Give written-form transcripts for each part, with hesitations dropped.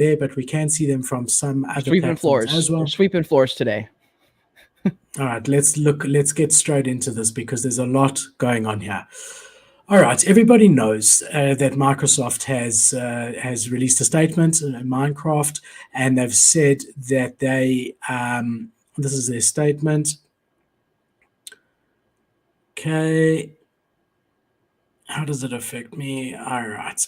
there, but we can see them from some other sweeping platforms floors as well. We're sweeping floors today. All right, let's get straight into this because there's a lot going on here. All right, everybody knows that Microsoft has released a statement in Minecraft, and they've said that they this is their statement. Okay, how does it affect me? All right.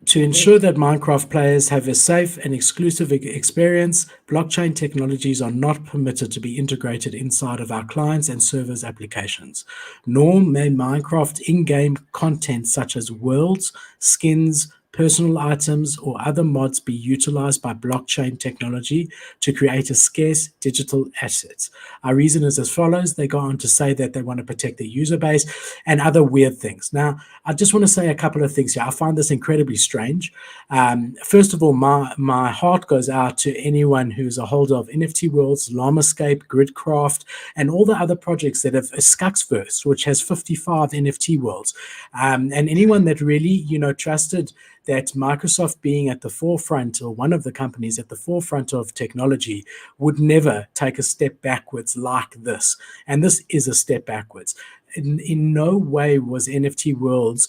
To ensure that Minecraft players have a safe and exclusive experience, blockchain technologies are not permitted to be integrated inside of our clients and servers applications. Nor may Minecraft in-game content such as worlds, skins, personal items, or other mods be utilized by blockchain technology to create a scarce digital asset. Our reason is as follows. They go on to say that they want to protect their user base and other weird things. Now, I just want to say a couple of things here. I find this incredibly strange. First of all, my heart goes out to anyone who's a holder of NFTWorlds, Llamascape, Gridcraft, and all the other projects that have Skuxverse, which has 55 NFT worlds. And anyone that really, trusted that Microsoft being at the forefront, or one of the companies at the forefront of technology, would never take a step backwards like this. And this is a step backwards. In no way was NFTWorlds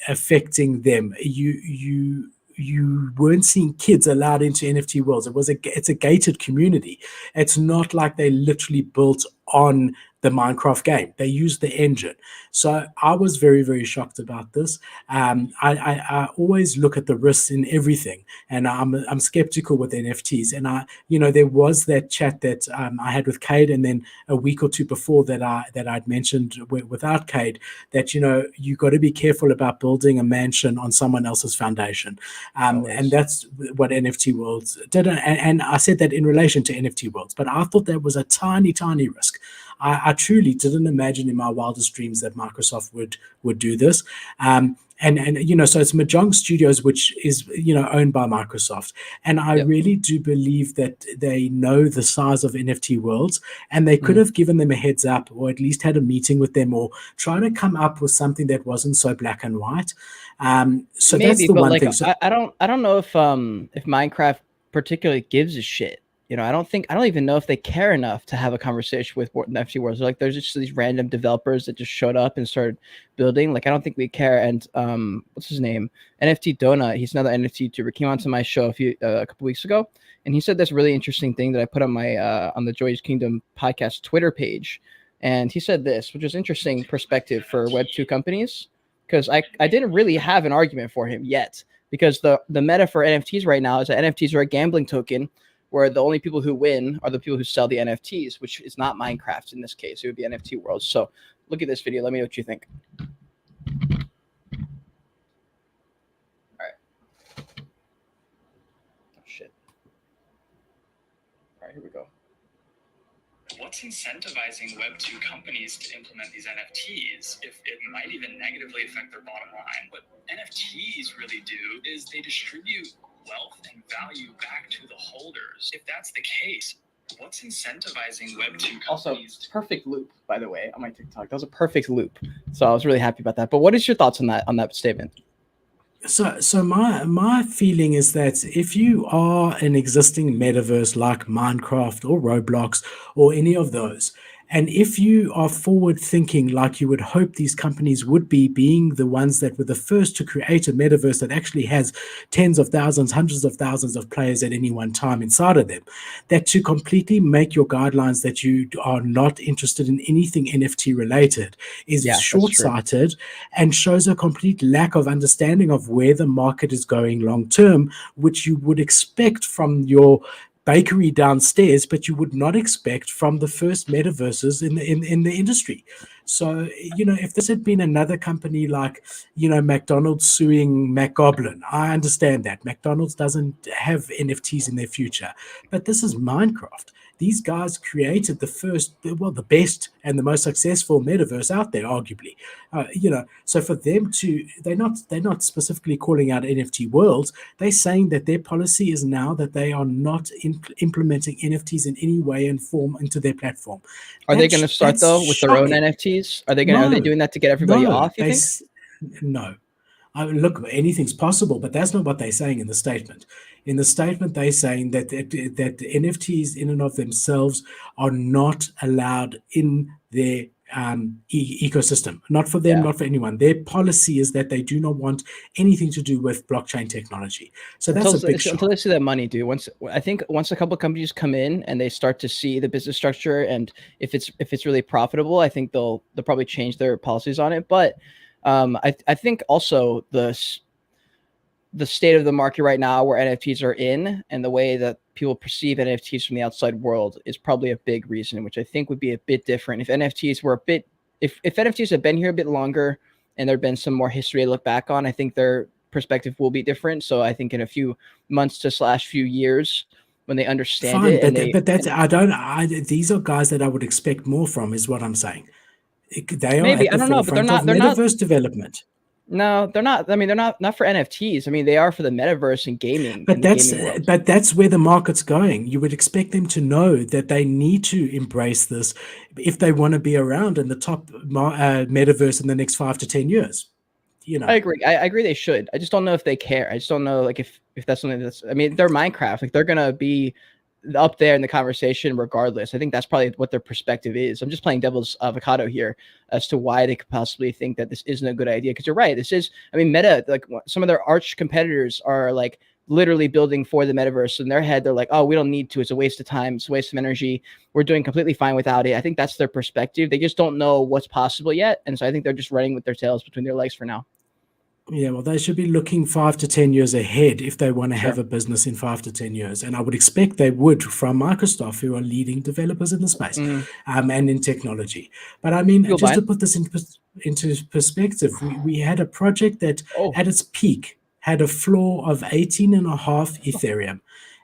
affecting them. You weren't seeing kids allowed into NFTWorlds. It's a gated community. It's not like they literally built on the Minecraft game. They used the engine. So I was very, very shocked about this. I always look at the risks in everything, and I'm skeptical with NFTs. And there was that chat that I had with Cade, and then a week or two before that I'd mentioned without Cade, that you got to be careful about building a mansion on someone else's foundation, and that's what NFTWorlds did. And I said that in relation to NFTWorlds, but I thought that was a tiny, tiny risk. I truly didn't imagine in my wildest dreams that Microsoft would do this. So it's Mojang Studios, which is owned by Microsoft, and I really do believe that they know the size of NFTWorlds, and they could have given them a heads up, or at least had a meeting with them, or try to come up with something that wasn't so black and white. So maybe, that's the one thing. So, I don't know if Minecraft particularly gives a shit. I don't even know if they care enough to have a conversation with NFTWorlds. Like, there's just these random developers that just showed up and started building. Like, I don't think we care. And what's his name? NFT Donut. He's another NFT YouTuber. Came onto my show a couple weeks ago, and he said this really interesting thing that I put on my on the Joy's Kingdom podcast Twitter page. And he said this, which is interesting perspective for Web2 companies, because I didn't really have an argument for him yet, because the meta for NFTs right now is that NFTs are a gambling token, where the only people who win are the people who sell the NFTs, which is not Minecraft in this case. It would be NFTWorld. So look at this video. Let me know what you think. All right. Oh, shit. All right, here we go. What's incentivizing Web2 companies to implement these NFTs if it might even negatively affect their bottom line? What NFTs really do is they distribute wealth and value back to the holders. If that's the case, what's incentivizing Web2 companies? Also, perfect loop, by the way, on my TikTok. That was a perfect loop. So I was really happy about that. But what is your thoughts on that statement? So my feeling is that if you are an existing metaverse like Minecraft or Roblox or any of those, and if you are forward thinking like you would hope these companies would be, being the ones that were the first to create a metaverse that actually has tens of thousands, hundreds of thousands of players at any one time inside of them, that to completely make your guidelines that you are not interested in anything NFT related is short-sighted and shows a complete lack of understanding of where the market is going long term, which you would expect from your bakery downstairs, but you would not expect from the first metaverses in the industry. So, if this had been another company like, McDonald's suing McGoblin, I understand that. McDonald's doesn't have NFTs in their future, but this is Minecraft. These guys created the best and the most successful metaverse out there, arguably. So for them they're not specifically calling out NFTWorlds. They're saying that their policy is now that they are not implementing NFTs in any way and form into their platform. Are they going to start though with their own NFTs? Are they doing that to get everybody off? You think? No. look, anything's possible, but that's not what they're saying in the statement. In the statement, they're saying that NFTs in and of themselves are not allowed in their ecosystem. Not for them, not for anyone. Their policy is that they do not want anything to do with blockchain technology. So that's a big shot. Until they see that money, dude. Once a couple of companies come in and they start to see the business structure, and if it's really profitable, I think they'll probably change their policies on it. But I think also the state of the market right now where NFTs are in and the way that people perceive NFTs from the outside world is probably a big reason, which I think would be a bit different if NFTs were if NFTs had been here a bit longer and there'd been some more history to look back on, I think their perspective will be different. So I think in a few months to few years, when they understand it, these are guys that I would expect more from, is what I'm saying. They are maybe, at the forefront of metaverse development. No, they're not. I mean, they're not for NFTs. I mean, they are for the metaverse and gaming. But that's where the market's going. You would expect them to know that they need to embrace this if they want to be around in the top metaverse in the next 5 to 10 years. I agree. I agree they should. I just don't know if they care. I just don't know, like, if that's something that's. I mean, they're Minecraft. Like, they're gonna be up there in the conversation regardless. I think that's probably what their perspective is. I'm just playing devil's avocado here as to why they could possibly think that this isn't a good idea. Because you're right. This is, I mean, Meta, like, some of their arch competitors are like literally building for the metaverse. In their head, they're like, oh, we don't need to. It's a waste of time. It's a waste of energy. We're doing completely fine without it. I think that's their perspective. They just don't know what's possible yet. And so I think they're just running with their tails between their legs for now. Yeah, well, they should be looking 5 to 10 years ahead if they want to have a business in 5 to 10 years. And I would expect they would from Microsoft, who are leading developers in the space and in technology. But I mean, just to put this into perspective, we had a project that at its peak had a floor of 18.5 Ethereum.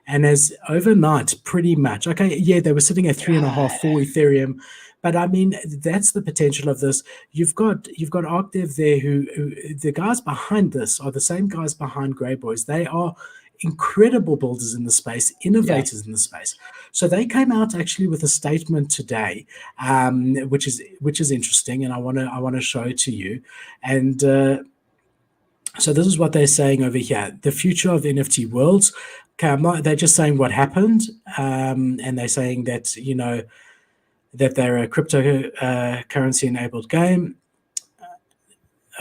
And as overnight, pretty much, okay, yeah, they were sitting at 3.5, 4 Ethereum. But I mean, that's the potential of this. You've got ArcDev there, who the guys behind this are the same guys behind Grey Boys. They are incredible builders in the space, innovators in the space. So they came out actually with a statement today, which is interesting, and I want to show it to you. And so this is what they're saying over here: the future of NFT worlds. Okay, they're just saying what happened, and they're saying that that they're a cryptocurrency-enabled game.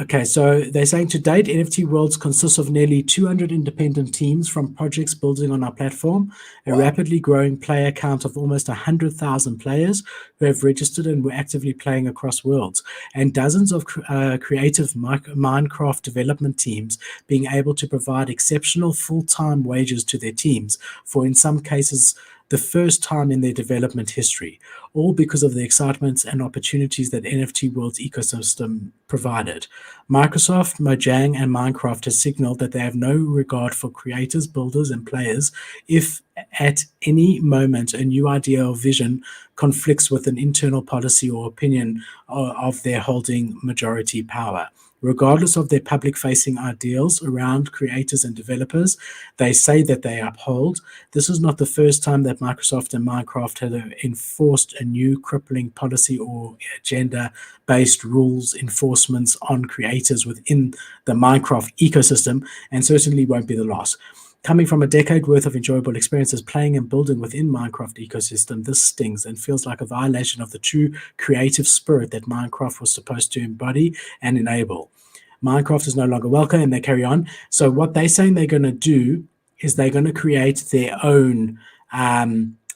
Okay, so they're saying to date, NFT Worlds consists of nearly 200 independent teams from projects building on our platform, a rapidly growing player count of almost 100,000 players who have registered and were actively playing across worlds, and dozens of creative Minecraft development teams being able to provide exceptional full-time wages to their teams for, in some cases, the first time in their development history, all because of the excitement and opportunities that NFT World's ecosystem provided. Microsoft, Mojang, and Minecraft has signaled that they have no regard for creators, builders, and players if at any moment a new idea or vision conflicts with an internal policy or opinion of their holding majority power. Regardless of their public-facing ideals around creators and developers, they say that they uphold. This is not the first time that Microsoft and Minecraft have enforced a new crippling policy or agenda-based rules enforcements on creators within the Minecraft ecosystem, and certainly won't be the last. Coming from a decade worth of enjoyable experiences playing and building within Minecraft ecosystem, this stings and feels like a violation of the true creative spirit that Minecraft was supposed to embody and enable. Minecraft is no longer welcome, and they carry on. So what they're saying they're going to do is they're going to create their own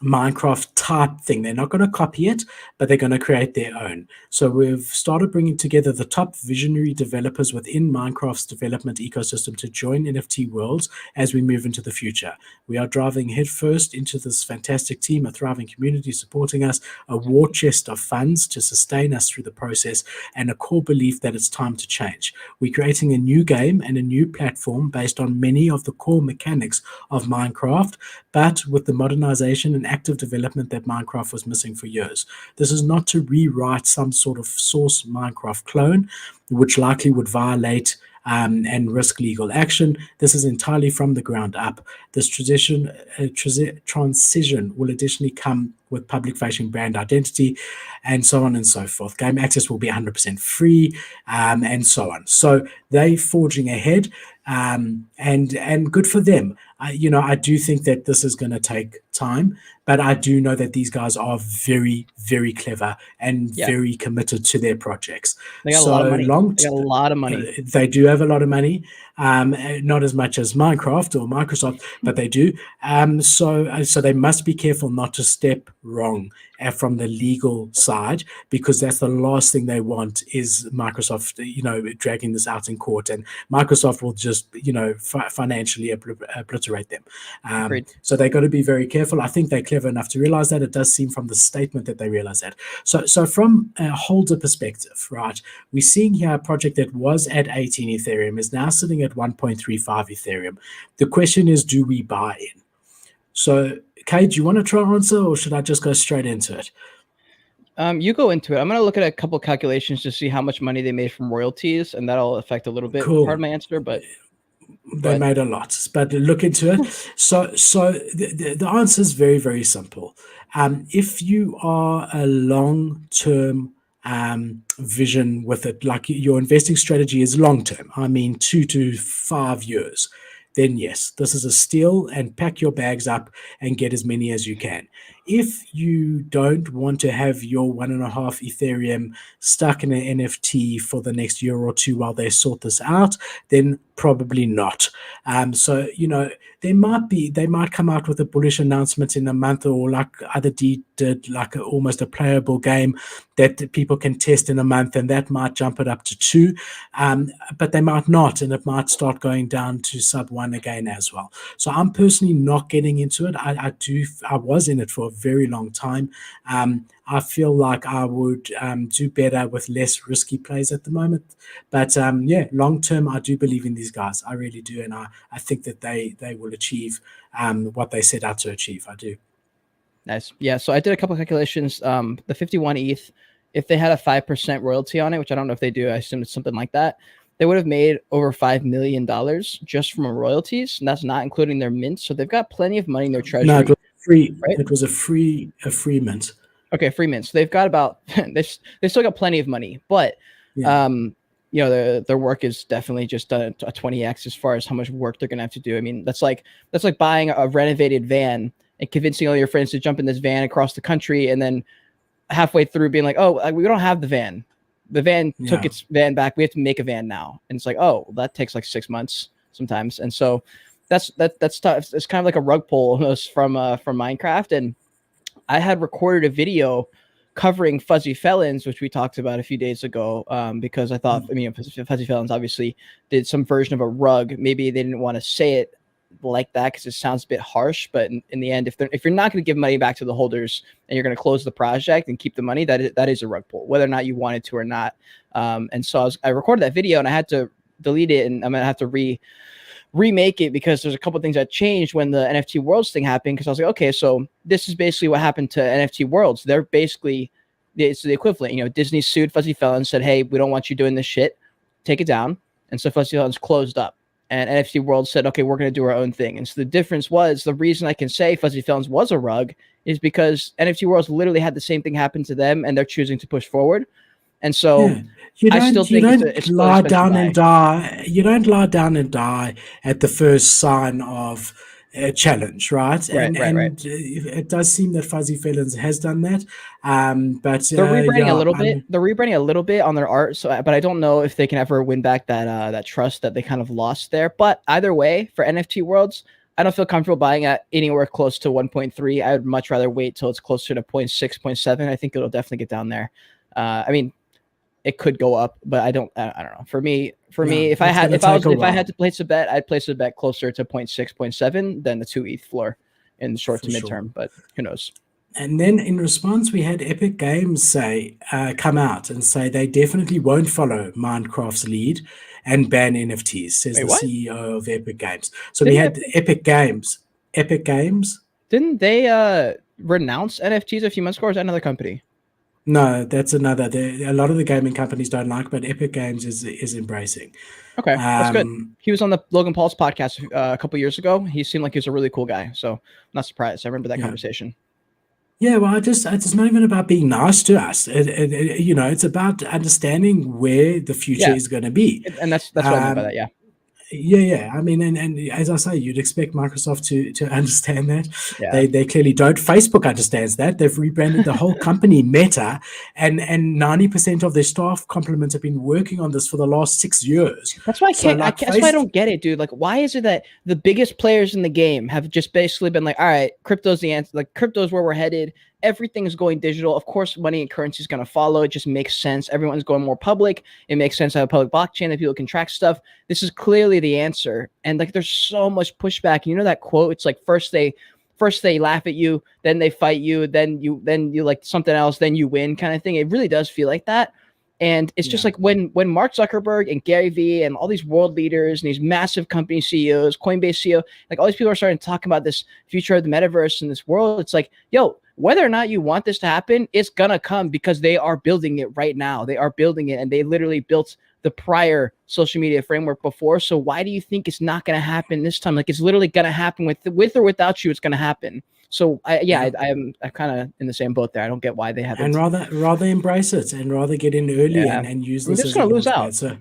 Minecraft type thing. They're not going to copy it, but they're going to create their own. So we've started bringing together the top visionary developers within Minecraft's development ecosystem to join NFT Worlds as we move into the future. We are driving headfirst into this fantastic team, a thriving community supporting us, a war chest of funds to sustain us through the process, and a core belief that it's time to change. We're creating a new game and a new platform based on many of the core mechanics of Minecraft, but with the modernization and active development that Minecraft was missing for years. This is not to rewrite some sort of source Minecraft clone, which likely would violate and risk legal action. This is entirely from the ground up. This transition will additionally come with public-facing brand identity, and so on and so forth. Game access will be 100% free, and so on. So they forging ahead, and good for them. I do think that this is going to take time, but I do know that these guys are very, very clever and very committed to their projects. They got a lot of money. They got a lot of money. They do have a lot of money, not as much as Minecraft or Microsoft, but they do. So they must be careful not to step wrong from the legal side, because that's the last thing they want is Microsoft, dragging this out in court, and Microsoft will just, financially obliterate them. So they got to be very careful. I think they're clever enough to realize that. It does seem from the statement that they realize that. So from a holder perspective, right, we're seeing here a project that was at 18 Ethereum is now sitting at 1.35 Ethereum. The question is, do we buy in? So, Kay, do you want to try and answer, or should I just go straight into it? You go into it. I'm going to look at a couple calculations to see how much money they made from royalties, and that'll affect a little bit part of my answer. But they made a lot, but look into it. So the answer is very, very simple. If you are a long-term vision with it, like your investing strategy is long-term, I mean 2 to 5 years, then yes, this is a steal, and pack your bags up and get as many as you can. If you don't want to have your 1.5 Ethereum stuck in an NFT for the next year or two while they sort this out, then probably not. They might come out with a bullish announcement in a month, or like Other D did, like almost a playable game that people can test in a month, and that might jump it up to 2. But they might not, and it might start going down to sub 1 again as well. So I'm personally not getting into it. I was in it for a very long time. I feel like I would do better with less risky plays at the moment. But long term, I do believe in these guys. I really do. And I think that they will achieve what they set out to achieve. I do. Nice. Yeah. So I did a couple of calculations. The 51 ETH, if they had a 5% royalty on it, which I don't know if they do, I assume it's something like that, they would have made over $5 million just from royalties. And that's not including their mint. So they've got plenty of money in their treasury. No, it was free. Right? It was a free mint. Okay, free mint. So they've got about they still got plenty of money, but their work is definitely just a 20x as far as how much work they're gonna have to do. I mean, that's like buying a renovated van and convincing all your friends to jump in this van across the country, and then halfway through being like, oh, we don't have the van. The van took its van back. We have to make a van now, and it's like, oh, that takes like 6 months sometimes, and so that's tough. It's kind of like a rug pull almost from Minecraft. And I had recorded a video covering Fuzzy Felons, which we talked about a few days ago, because I thought, Fuzzy Felons obviously did some version of a rug. Maybe they didn't want to say it like that because it sounds a bit harsh. But in the end, if you're not going to give money back to the holders and you're going to close the project and keep the money, that is a rug pull, whether or not you wanted to or not. And so I recorded that video, and I had to delete it, and I'm going to have to remake it because there's a couple of things that changed when the NFT Worlds thing happened. Because I was like, okay, so this is basically what happened to NFT Worlds. They're basically, it's the equivalent. Disney sued Fuzzy Felons, said, hey, we don't want you doing this shit, take it down. And so Fuzzy Felons closed up, and NFT World said, okay, we're going to do our own thing. And so the difference was, the reason I can say Fuzzy Felons was a rug is because NFT Worlds literally had the same thing happen to them, and they're choosing to push forward. And so I still think it's lie down and die. You don't lie down and die at the first sign of a challenge, right? Right. It does seem that Fuzzy Felons has done that. But they're rebranding a little bit. They're rebranding a little bit on their art. So, but I don't know if they can ever win back that trust that they kind of lost there. But either way, for NFT Worlds, I don't feel comfortable buying at anywhere close to 1.3. I would much rather wait till it's closer to 0.6, 0.7. I think it'll definitely get down there. It could go up, but I don't know. For me, if I had to place a bet, I'd place a bet closer to 0.6, 0.7 than the 2 ETH floor in the short to midterm. But who knows? And then in response, we had Epic Games come out and say they definitely won't follow Minecraft's lead and ban NFTs, says the CEO of Epic Games. So we had Epic Games. Didn't they renounce NFTs a few months ago, or is that another company? No, that's another. A lot of the gaming companies don't like, but Epic Games is embracing. Okay, that's good. He was on the Logan Paul's podcast a couple years ago. He seemed like he was a really cool guy, so I'm not surprised. I remember that conversation. Yeah, well, it's not even about being nice to us. It's about understanding where the future Yeah, is going to be. and that's what I meant by Um, that. Yeah, yeah. I mean, and as I say, you'd expect Microsoft to understand that. yeah. They clearly don't. Facebook understands that. They've rebranded the whole company Meta, and 90% of their staff complement have been working on this for the last 6 years. That's why I So can't. like That's why I Face, don't get it, dude. Like, why is it that the biggest players in the game have just basically been like, all right, crypto's the answer. Like, crypto's where we're headed. Everything is going digital. Of course, money and currency is going to follow. It just makes sense. Everyone's going more public. It makes sense to have a public blockchain that people can track stuff. This is clearly the answer. And like, there's so much pushback. You know that quote? It's like first they laugh at you, then they fight you, then you like something else, then you win, kind of thing. It really does feel like that. And it's just like when Mark Zuckerberg and Gary Vee and all these world leaders and these massive company CEOs, Coinbase CEO, like all these people are starting to talk about this future of the metaverse and this world. It's like, yo, whether or not you want this to happen, it's gonna come because they are building it right now. They are building it, and they literally built the prior social media framework before. So why do you think it's not gonna happen this time? Like, it's literally gonna happen with or without you. It's gonna happen. So I'm kind of in the same boat there. I don't get why they haven't. and rather embrace it and rather get in early Yeah, and use we're this just as a gonna lose launch out. pad. So,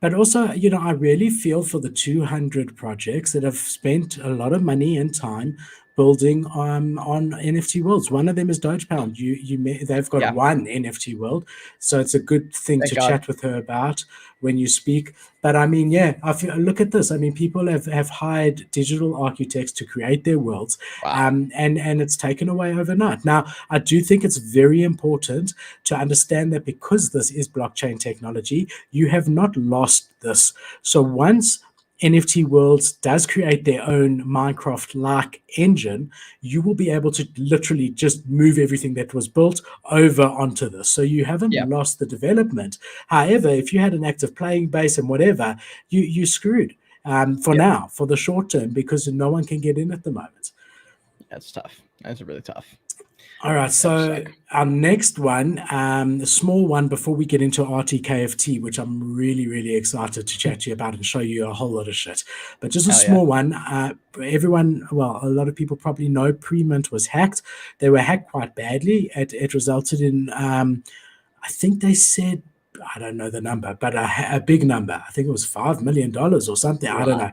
but also, I really feel for the 200 projects that have spent a lot of money and time building on NFT worlds. One of them is Dogepound. They've got Yeah, one NFT world, so it's a good thing thank to God. chat with her about when you speak. But I mean, yeah, I feel, look at this. I mean, people have hired digital architects to create their worlds, Wow. and it's taken away overnight. Now, I do think it's very important to understand that because this is blockchain technology, you have not lost this. So once NFT Worlds does create their own Minecraft like engine, you will be able to literally just move everything that was built over onto this. So you haven't Yeah. lost the development. However, if you had an active playing base and whatever, you screwed for Yeah. now, for the short term, because no one can get in at the moment. That's tough. That's really tough. All right, so our next one, the small one before we get into RTKFT, which I'm really, really excited to chat to you about and show you a whole lot of shit. But just a small one. Everyone, well, a lot of people probably know Pre-Mint was hacked. They were hacked quite badly. It resulted in, I think they said, I don't know the number, but a big number. I think it was $5 million or something. Wow. I don't know.